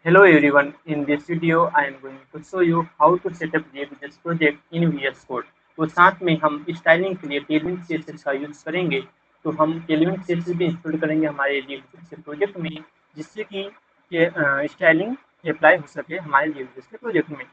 Hello everyone, in this video I am going to show you how to set up React.js project in VS Code। तो साथ में हम styling के लिए Tailwind CSS का use करेंगे। तो हम टेलविंड CSS भी इंस्टॉल करेंगे हमारे React.js प्रोजेक्ट में, जिससे कि स्टाइलिंग अप्लाई हो सके हमारे React.js के प्रोजेक्ट में।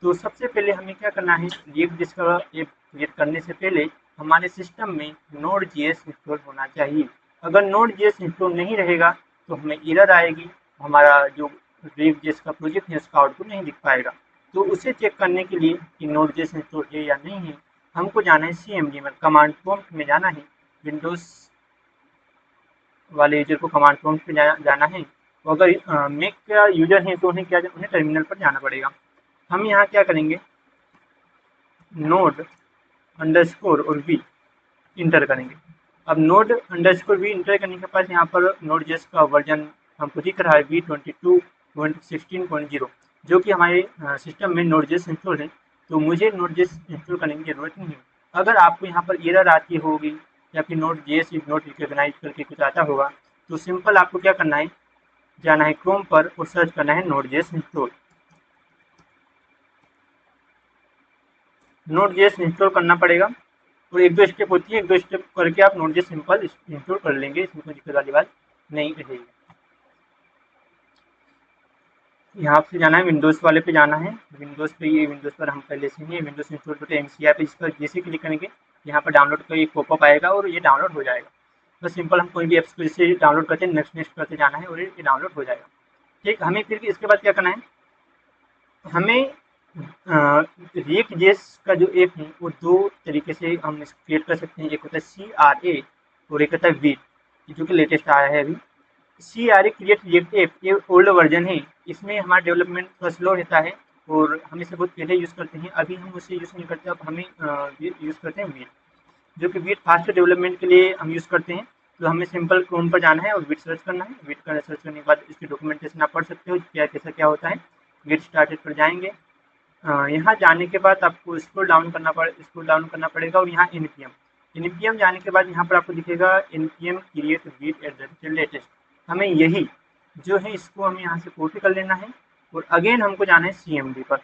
तो सबसे पहले हमें क्या करना है, React.js का ऐप क्रिएट करने से पहले हमारे सिस्टम में Node.js इंस्टॉल होना चाहिए। अगर Node.js इंस्टॉल नहीं रहेगा तो हमें एरर आएगी, हमारा जो React.js का प्रोजेक्ट है उसका आउटपुट नहीं दिख पाएगा। तो उसे चेक करने के लिए कि Node.js इंस्टॉल है या नहीं है, हमको जाना है CMD में, कमांड प्रॉम्प्ट में जाना है। विंडोज वाले यूजर को कमांड प्रॉम्प्ट में जाना है। तो अगर मैक का यूजर है तो उन्हें टर्मिनल पर जाना पड़ेगा। हम यहाँ क्या करेंगे, नोड अंडरस्कोर और वी इंटर करेंगे। अब नोड अंडरस्कोर वी इंटर करने के बाद यहाँ पर Node.js का वर्जन हमको दिख रहा है v22.16.0, जो कि हमारे सिस्टम में Node.js इंस्टॉल है। तो मुझे Node.js इंस्टॉल करने की जरूरत नहीं है। अगर आपको यहाँ पर एरर आती होगी या फिर Node.js इज नॉट रिकॉग्नाइज करके कुछ आता होगा, तो सिंपल आपको क्या करना है, जाना है क्रोम पर और सर्च करना है Node.js इंस्टॉल। Node.js इंस्टॉल करना पड़ेगा और एक दो स्टेप होती है, एक दो स्टेप करके आप Node.js सिंपल इंस्टॉल कर लेंगे, इसमें कोई दिक्कत वाली बात नहीं रहेगी। यहाँ से जाना है विंडोज़ वाले पे जाना है। विंडोज़ पे, ये विंडोज़ पर हम पहले से ही विंडोज़ इंस्टॉल करते हैं MCI पे, इस पर जैसे क्लिक करेंगे यहाँ पर डाउनलोड का एक पॉपअप आएगा और ये डाउनलोड हो जाएगा। तो सिंपल हम कोई भी ऐप्स को जैसे डाउनलोड करते हैं, नेक्स्ट नेक्स्ट करते जाना है और ये डाउनलोड हो जाएगा। ठीक, हमें फिर इसके बाद क्या करना है, हमें React.js का जो ऐप है वो दो तरीके से हम क्रिएट कर सकते हैं। एक होता है CRA और एक होता है वीट, जो कि लेटेस्ट आया है अभी। CRA क्रिएट रिएक्ट ऐप, ये ओल्ड वर्जन है। इसमें हमारा डेवलपमेंट थोड़ा स्लो रहता है और हम इसे बहुत पहले यूज़ करते हैं। अभी हम उसे यूज़ नहीं करते, अब हमें यूज़ करते हैं वीट, जो कि वीट फास्ट डेवलपमेंट के लिए हम यूज़ करते हैं। तो हमें सिंपल क्रोम पर जाना है और वीट सर्च करना है। वीट का सर्च करने के बाद इसकी डॉक्यूमेंटेशन आप पढ़ सकते हो, क्या कैसा क्या होता है। गेट स्टार्टेड पर जाएंगे। यहाँ जाने के बाद आपको स्क्रॉल डाउन करना पड़ेगा और यहाँ npm जाने के बाद यहाँ पर आपको दिखेगा npm create wheat at the latest. हमें यही जो है इसको हमें यहाँ से कॉपी कर लेना है और अगेन हमको जाना है CMD पर,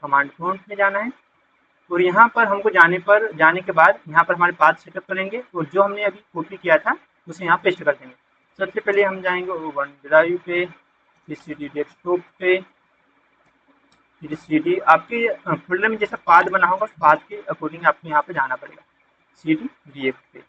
कमांड प्रॉम्प्ट में जाना है और यहाँ पर हमको जाने के बाद यहाँ पर हमारे पाथ सेटअप करेंगे और जो हमने अभी कॉपी किया था उसे यहाँ पेस्ट कर देंगे। सबसे पहले हम जाएंगे वन ड्राइव पे, CD डेस्कटॉप पे, फिर CD आपके फोल्डर में जैसा पाथ बना होगा उस पाथ के अकॉर्डिंग आपको यहाँ पे जाना पड़ेगा। CD React पे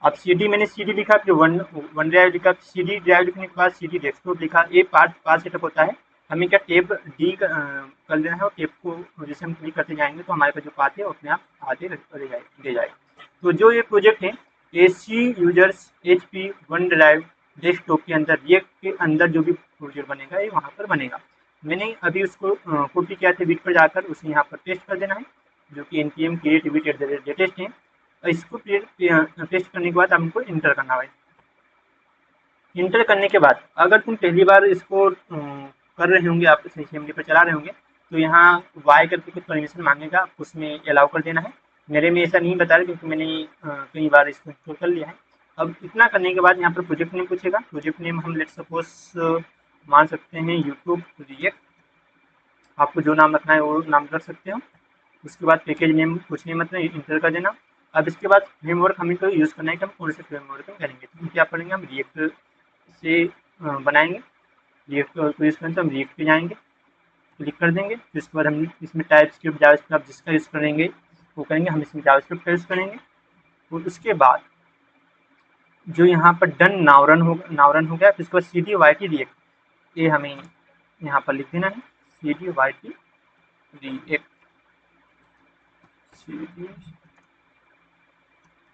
अब CD, मैंने CD लिखा, फिर वन ड्राइव लिखा, CD ड्राइव लिखने के बाद CD डेस्कटॉप लिखा। ये पाथ सेटअप होता है। हमें क्या टैब D कर लेना है और टैब को जैसे हम क्लिक करते जाएंगे तो हमारे पास जो पाथ है अपने आप आगे ले जाएगा। तो जो ये प्रोजेक्ट है AC users HP one drive desktop के अंदर, रिएक्ट के अंदर जो भी प्रोजेक्ट बनेगा ये वहाँ पर बनेगा। मैंने अभी उसको कॉपी किया था वीट पर जाकर, उसे यहाँ पर पेस्ट कर देना है, जो कि npm create wheat at the latest है। इसको पेस्ट करने के बाद हमको इंटर करना है। इंटर करने के बाद अगर तुम पहली बार इसको कर रहे होंगे, आप CMD पर चला रहे होंगे, तो यहाँ वाई करके कुछ परमिशन मांगेगा, उसमें अलाउ कर देना है। मेरे में ऐसा नहीं बता रहा क्योंकि मैंने कई बार इसको इंस्टॉल कर लिया है। अब इतना करने के बाद यहाँ पर प्रोजेक्ट नेम पूछेगा। प्रोजेक्ट नेम हम लेट सपोज मान सकते हैं यूट्यूब रिएक्ट, आपको जो नाम रखना है वो नाम रख सकते हो। उसके बाद पैकेज नेम कुछ नहीं, मतलब इंटर कर देना। अब इसके बाद फ्रेमवर्क हमें तो यूज़ करना है कि हम कौन से फ्रेमवर्क में करेंगे। तो हम क्या करेंगे, हम रिएक्ट से बनाएंगे। रिएक्ट को यूज़ करें तो हम रिएक्ट पे जाएंगे, क्लिक कर देंगे। फिर उसके बाद हम इसमें टाइपस्क्रिप्ट जावास्क्रिप्ट आप जिसका यूज़ करेंगे वो करेंगे, हम इसमें जावास्क्रिप्ट का यूज़ करेंगे। और उसके बाद जो यहाँ पर डन नावरन हो गया, फिर उसके बाद CD रिएक्ट, ये हमें यहाँ पर लिख देना है, CD react,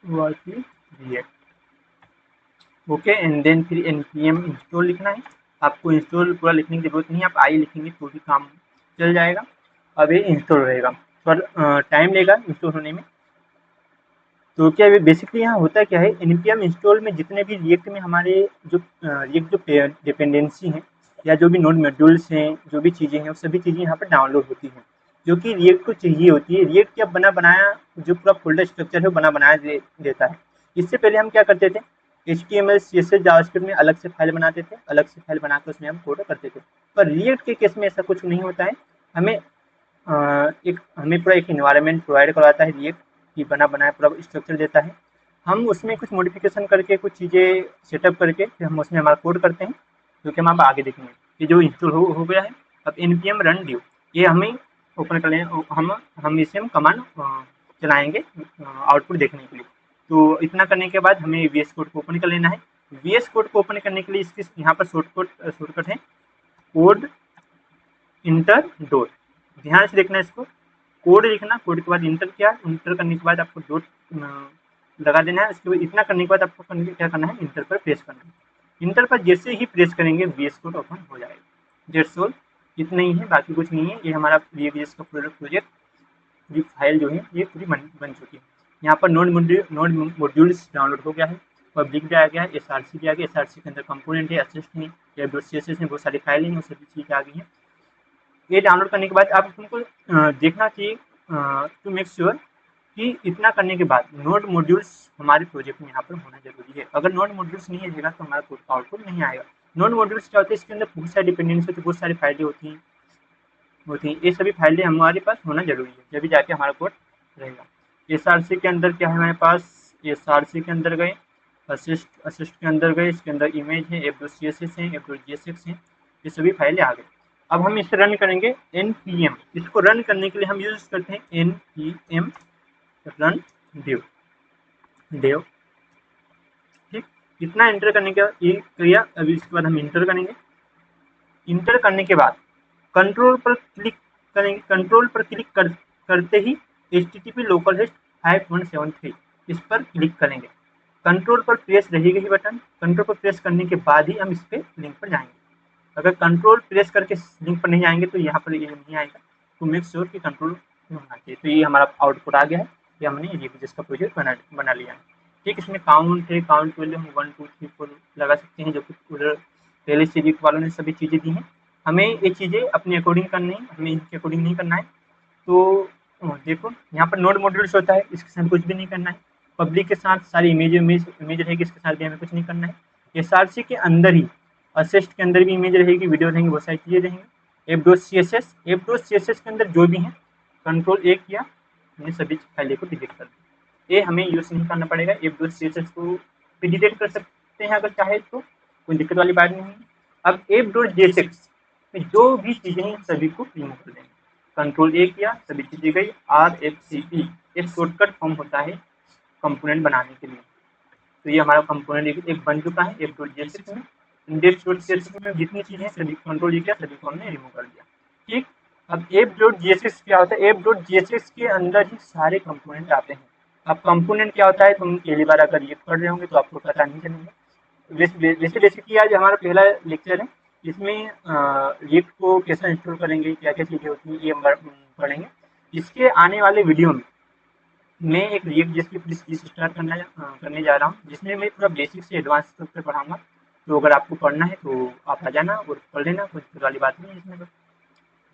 react, okay. And then फिर npm इंस्टॉल लिखना है। आपको इंस्टॉल पूरा लिखने की जरूरत नहीं है, आप आई लिखेंगे तो भी काम चल जाएगा। अब ये इंस्टॉल रहेगा, पर टाइम लेगा इंस्टॉल होने में। तो क्या ये बेसिकली यहाँ होता क्या है, npm इंस्टॉल में जितने भी रिएक्ट में हमारे जो रिएक्ट जो डिपेंडेंसी हैं या जो भी नोड मॉड्यूल्स हैं, जो भी चीज़ें हैं, वो सभी चीज़ें यहाँ पर डाउनलोड होती हैं, जो कि रिएक्ट को चाहिए होती है। रिएक्ट क्या बना बनाया जो पूरा फोल्डर स्ट्रक्चर है वो बना बनाया देता है। इससे पहले हम क्या करते थे, HTML CSS जावास्क्रिप्ट में अलग से फाइल बनाते थे, अलग से फाइल बनाकर उसमें हम कोड करते थे। पर रिएक्ट के केस में ऐसा कुछ नहीं होता है। हमें हमें पूरा एक इन्वायरमेंट प्रोवाइड करवाता है रिएक्ट की, बना बनाया पूरा स्ट्रक्चर देता है। हम उसमें कुछ मॉडिफिकेशन करके, कुछ चीज़ें सेटअप करके फिर हम उसमें हमारा कोड करते हैं, जो कि हम आप आगे देखेंगे। ये जो इंस्टॉल हो गया है। अब npm run div, ये हमें ओपन कर लें, हम इसे हम कमांड चलाएंगे आउटपुट देखने के लिए। तो इतना करने के बाद हमें VS कोड को ओपन कर लेना है। VS कोड को ओपन करने के लिए इसके यहाँ पर शॉर्टकट है कोड इंटर डॉट। ध्यान से देखना इसको, कोड लिखना, कोड के बाद इंटर किया, इंटर करने के बाद आपको डॉट लगा देना है। उसके बाद इतना करने के बाद आपको क्या करना है, इंटर पर प्रेस करना है। इंटर पर जैसे ही प्रेस करेंगे VS कोड ओपन हो जाएगा। दैट्स ऑल, इतना ही है, बाकी कुछ नहीं है। ये हमारा VS का प्रोजेक्ट पूरी फाइल जो है ये पूरी बन चुकी है। यहाँ पर नोड मॉड्यूल्स डाउनलोड हो गया है, पब्लिक भी आ गया है, SRC भी आ गया। SRC के अंदर कंपोनेंट है, असिस्ट है, CSS में बहुत सारी फाइलें हैं, वो सभी चीज़ आ गई है। ये डाउनलोड करने के बाद आप तुमको देखना चाहिए टू मेक श्योर कि इतना करने के बाद नोड मॉड्यूल्स हमारे प्रोजेक्ट में यहाँ पर होना जरूरी है। अगर नोड मॉड्यूल्स नहीं रहेगा तो हमारा कोड का आउटपुट नहीं आएगा। नोड मॉड्यूल्स क्या होते हैं, इसके अंदर बहुत सारी डिपेंडेंसी होती है, बहुत सारी फाइलें होती हैं। ये सभी फाइलें हमारे पास होना जरूरी है, जब भी जाके हमारा कोड रहेगा। SRC के अंदर क्या है हमारे पास, SRC के अंदर गए, असिस्ट के अंदर गए, इसके अंदर इमेज है, f.css है, f.jsx है, ये सभी फाइलें आ गई। अब हम इसे रन करेंगे npm। इसको रन करने के लिए हम यूज करते हैं npm रन dev। ठीक, इतना एंटर करने के बाद ये किया। अभी इसके बाद हम इंटर करेंगे। इंटर करने के बाद कंट्रोल पर क्लिक करेंगे। कंट्रोल पर क्लिक करते ही http लोकलहोस्ट 5173 इस पर क्लिक करेंगे। कंट्रोल पर प्रेस रहेगा ही बटन। कंट्रोल पर प्रेस करने के बाद ही हम इस पे लिंक पर जाएंगे। अगर कंट्रोल प्रेस करके लिंक पर नहीं आएंगे तो यहाँ पर ये नहीं आएगा। तो मेक श्योर कि कंट्रोल होना चाहिए। तो ये हमारा आउटपुट आ गया है, ये हमने रिलीजियस का प्रोजेक्ट बना लिया है। ठीक, इसमें काउंट है, काउंट वैल्यू हम 1 2 3 4 लगा सकते हैं, जो कि पहले से वालों ने सभी चीज़ें दी हैं। हमें ये चीज़ें अपने अकॉर्डिंग करनी है, हमें इनके अकॉर्डिंग नहीं करना है। तो देखो यहाँ पर नोड मॉड्यूल्स होता है, इसके साथ कुछ भी नहीं करना है। पब्लिक के साथ सारी इमेज रहेगी, इसके साथ भी हमें कुछ नहीं करना है। SRC के अंदर ही असिस्ट के अंदर भी इमेज रहेगी, वीडियो रहेंगी, बहुत सारी चीज़ें रहेंगी। f.css के अंदर जो भी है कंट्रोल A किया, हमने सभी फाइलें को डिलीट कर दिया। ये हमें यूज नहीं करना पड़ेगा। f.css को भी डिलीट कर सकते हैं अगर चाहे तो, कोई दिक्कत वाली बात नहीं है। अब f.jsx में जो भी चीज़ें हैं सभी को रिमूव कर देंगे। कंट्रोल A किया, सभी चीज़ें गई। RFCE एक शॉर्टकट फॉर्म होता है कंपोनेंट बनाने के लिए। तो ये हमारा कंपोनेंट एक बन चुका है f.jsx में। index.csx में जितनी चीज़ें सभी कंट्रोल A किया, सभी को हमने रिमूव कर दिया। ठीक, अब f.jsx क्या होता है, f.jsx के अंदर ही सारे कंपोनेंट आते हैं। अब कंपोनेंट क्या होता है, तुम पहली बार अगर ये पढ़ रहे होंगे तो आपको पता नहीं चलेगा। वैसे बेसिकली आज हमारा पहला लेक्चर है, इसमें रिएक्ट को कैसे इंस्टॉल करेंगे, क्या क्या चीज़ें होती हैं, ये हम पढ़ेंगे। इसके आने वाले वीडियो में मैं एक रिएक्ट जेएस की पूरी सीरीज स्टार्ट करने जा रहा हूँ, जिसमें मैं पूरा बेसिक से एडवांस तक पढ़ाऊंगा। तो अगर आपको पढ़ना है तो आप आ जाना और पढ़ लेना, कुछ वाली बात नहीं है इसमें। तो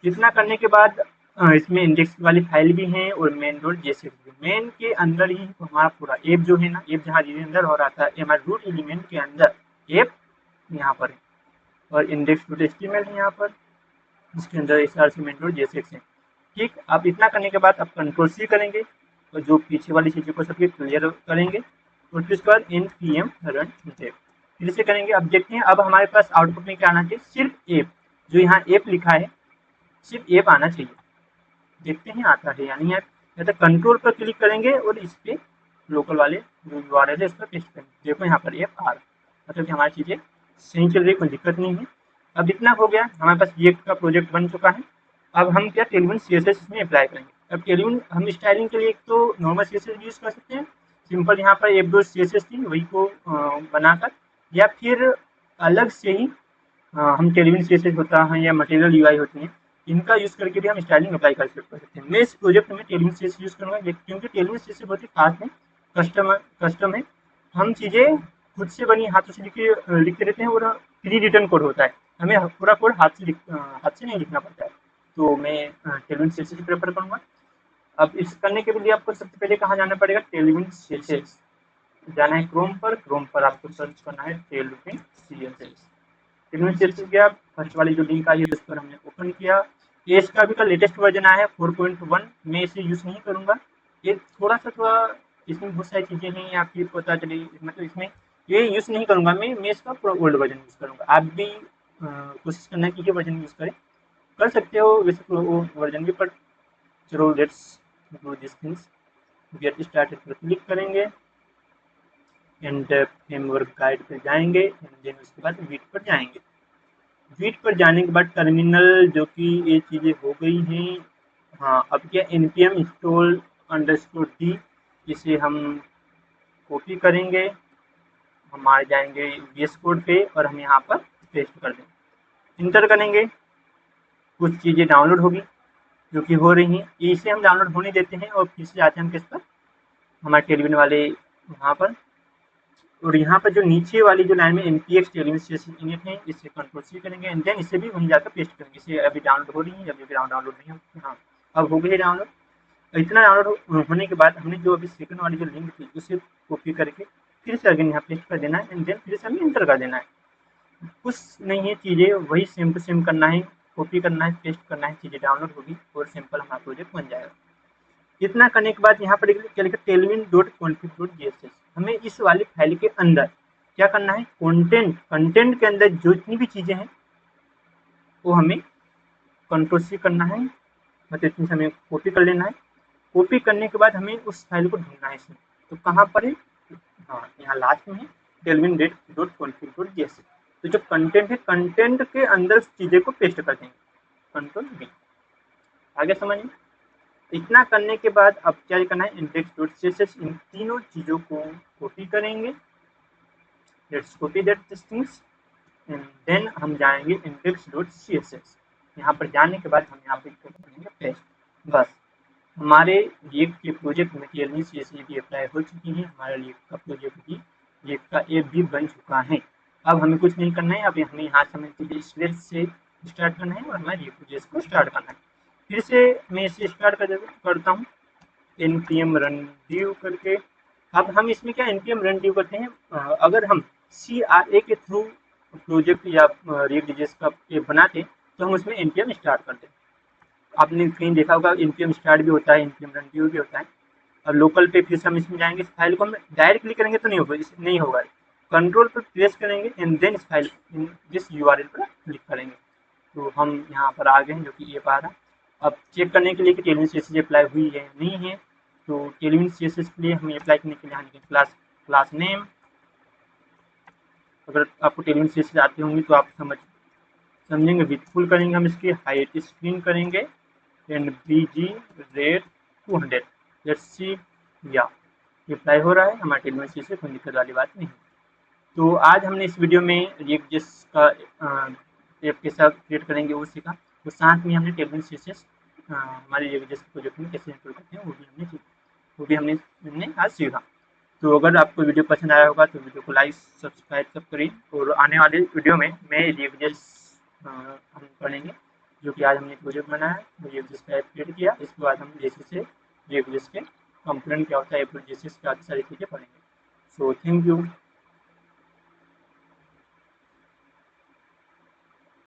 इतना करने के बाद इसमें इंडेक्स वाली फाइल भी है और मेन डॉट जेएसएक्स भी। मेन के अंदर ही हमारा पूरा ऐप जो है ना, ऐप जहाँ अंदर हो रहा था, हमारे रूट एलिमेंट के अंदर ऐप यहाँ पर है, और इंडेक्स डॉट एचटीएमएल है यहाँ पर, इसके अंदर SRC मेन डॉट जेएसएक्स है। ठीक, अब इतना करने के बाद आप कंट्रोल C करेंगे और जो पीछे वाली चीज़ों को सबके क्लियर करेंगे, और फिर उसके बाद npm रन dev फिर से करेंगे। अब देखते हैं अब हमारे पास आउटपुट में क्या आना चाहिए, सिर्फ ऐप, जो यहाँ ऐप लिखा है सिर्फ ऐप आना चाहिए। देखते हैं आता है या नहीं है। या तो कंट्रोल पर क्लिक करेंगे और इस पर लोकल वाले जो URL है इस पर पेस्ट करेंगे। देखो यहाँ पर ऐप आ रहा, मतलब कि हमारी चीज़ें सही चल रही, कोई दिक्कत नहीं है। अब इतना हो गया, हमारे पास रिएक्ट का प्रोजेक्ट बन चुका है। अब हम क्या टेलविन CSS इसमें अप्लाई करेंगे। अब टेलविन हम स्टाइलिंग के लिए एक तो नॉर्मल CSS यूज़ कर सकते हैं, सिंपल यहाँ पर f.css थी वही को बनाकर, या फिर अलग से ही हम टेलविन CSS होता है या मटेरियल UI होती हैं, इनका यूज़ करके भी हम स्टाइलिंग अप्लाई कर सकते हैं। मैं इस प्रोजेक्ट में टेलविन CSS यूज़ करूँगा, क्योंकि टेलविन CSS बहुत ही खास है, कस्टम है। हम चीज़ें खुद से बनी हाथों से लिखते रहते हैं, और प्री रिटर्न कोड होता है, हमें पूरा कोड हाथ से नहीं लिखना पड़ता है। तो मैं टेलविन CSS प्रेफर करूँगा। अब इस करने के लिए आपको सबसे पहले कहाँ जाना पड़ेगा, टेलविन CSS जाना है क्रोम पर आपको सर्च करना है टेलविन CSS। टेलविन CSS गया, फर्स्ट वाली जो लिंक आई है उस पर हमने ओपन किया। ये इसका अभी का लेटेस्ट वर्जन आया है 4.1। मैं इसे यूज़ नहीं करूँगा, ये थोड़ा इसमें बहुत सारी चीज़ें हैं, आपकी पता चली, मतलब इसमें ये यूज़ नहीं करूँगा मैं इसका पूरा ओल्ड वर्जन यूज़ करूँगा। आप भी कोशिश करना कि ये वर्जन यूज़ करें, कर सकते हो वैसे वो वर्जन भी, पर चलो let's do this things. Get started पर क्लिक करेंगे एंड फ्रेमवर्क गाइड पर जाएंगे एंड देन उसके बाद वीट पर जाएंगे। वीट पर जाने के बाद टर्मिनल जो कि ये चीज़ें हो गई हैं। हाँ, अब क्या npm install _d, इसे हम कॉपी करेंगे, हमारे जाएंगे VS कोड पे और हम यहाँ पर पेस्ट कर देंगे, इंटर करेंगे, कुछ चीज़ें डाउनलोड होगी जो कि हो रही हैं, इसे हम डाउनलोड होने देते हैं और फिर से आते हैं हम किस पर, हमारे टेलविन वाले यहाँ पर। और यहाँ पर जो नीचे वाली जो लाइन में npx टेलविन CSS init है, इसे Ctrl+C करेंगे एंड देन इसे भी वहीं जाकर पेस्ट करेंगे। इसे अभी डाउनलोड हो रही है, अभी डाउनलोड नहीं हो, हाँ अब हो गई है डाउनलोड। इतना डाउनलोड होने के बाद हमने जो अभी सेकंड वाली जो लिंक थी उसे कॉपी करके फिर से अगेन यहाँ पेस्ट कर देना है एंड देन फिर से हमें इंटर कर देना है। कुछ नहीं है, चीज़ें वही सेम टू सेम करना है, कॉपी करना है, पेस्ट करना है, चीज़ें डाउनलोड होगी और सिंपल हमारा प्रोजेक्ट बन जाएगा। इतना करने के बाद यहाँ पर क्या लिखा, tailwind.config.js। हमें इस वाली फाइल के अंदर क्या करना है, कंटेंट के अंदर जो जितनी भी चीज़ें हैं वो हमें Ctrl+C करना है, मतलब इतनी हमें कॉपी कर लेना है। कॉपी करने के बाद हमें उस फाइल को ढूंढना है इसमें, तो कहाँ पर है, हाँ यहाँ लास्ट में है tailwind.config.js। तो जो कंटेंट है, कंटेंट के अंदर उस चीज़ें को पेस्ट कर देंगे, Ctrl+V। आगे समझिए। इतना करने के बाद अब क्या करना है, index.css, इन तीनों चीज़ों को कॉपी करेंगे। Let's copy that things and then हम जाएंगे index.css। यहाँ पर जाने के बाद हम यहाँ पे करेंगे पेस्ट। बस हमारे रिएक्ट के प्रोजेक्ट में टेलविन CSS भी अप्लाई हो चुकी है, हमारे रिएक्ट का प्रोजेक्ट भी, रिएक्ट का ऐप भी बन चुका है। अब हमें कुछ नहीं करना है, अब हमें यहाँ से हमें स्लेट से स्टार्ट करना है और हमारे रिएक्ट को स्टार्ट करना है। फिर से मैं इसे स्टार्ट करता हूँ npm run div करके। अब हम इसमें क्या npm run div करते हैं, अगर हम CRA के थ्रू प्रोजेक्ट या रिएक्ट का ऐप बनाते तो हम उसमें npm स्टार्ट करते। आपने कहीं देखा होगा npm स्टार्ट भी होता है, npm run div भी होता है। और लोकल पे फिर से हम इसमें जाएंगे, इस फाइल को हम डायरेक्ट क्लिक करेंगे तो नहीं होगा, कंट्रोल पर प्रेस करेंगे एंड देन इस फाइल जिस URL पर क्लिक करेंगे। तो हम यहाँ पर आ गए हैं, जो कि ये पा रहा। अब चेक करने के लिए कि टेलविन CSS अप्लाई हुई है नहीं है, तो टेलविन CSS के लिए हमें अप्लाई करने के लिए क्लास नेम, अगर आपको टेलविन CSS आते होंगे तो आप समझेंगे, विथफुल करेंगे हम इसकी हाइट स्क्रीन करेंगे and BG rate 200। Let's see, या अप्लाई हो रहा है, हमारे टेलविन CSS, कोई दिक्कत वाली बात नहीं। तो आज हमने इस वीडियो में रिएक्ट का ऐप कैसा क्रिएट करेंगे वो सीखा, तो साथ में हमने टेलविन CSS हमारे रिएक्ट प्रोजेक्ट में कैसे इंस्टॉल करते हैं वो भी हमने आज सीखा। तो अगर आपको वीडियो पसंद आया होगा तो वीडियो को लाइक सब्सक्राइब सब करिए, और आने वाले वीडियो में मैं रिएक्ट हम पढ़ेंगे, जो कि आज हमने प्रोजेक्ट बनाया है, रिएक्ट का ऐप क्रिएट किया। इसके बाद हम जैसे से रिएक्ट के कंपोनेंट क्या होता है, ऐप जैसे काफ़ी सारी चीज़ें पढ़ेंगे। So thank you.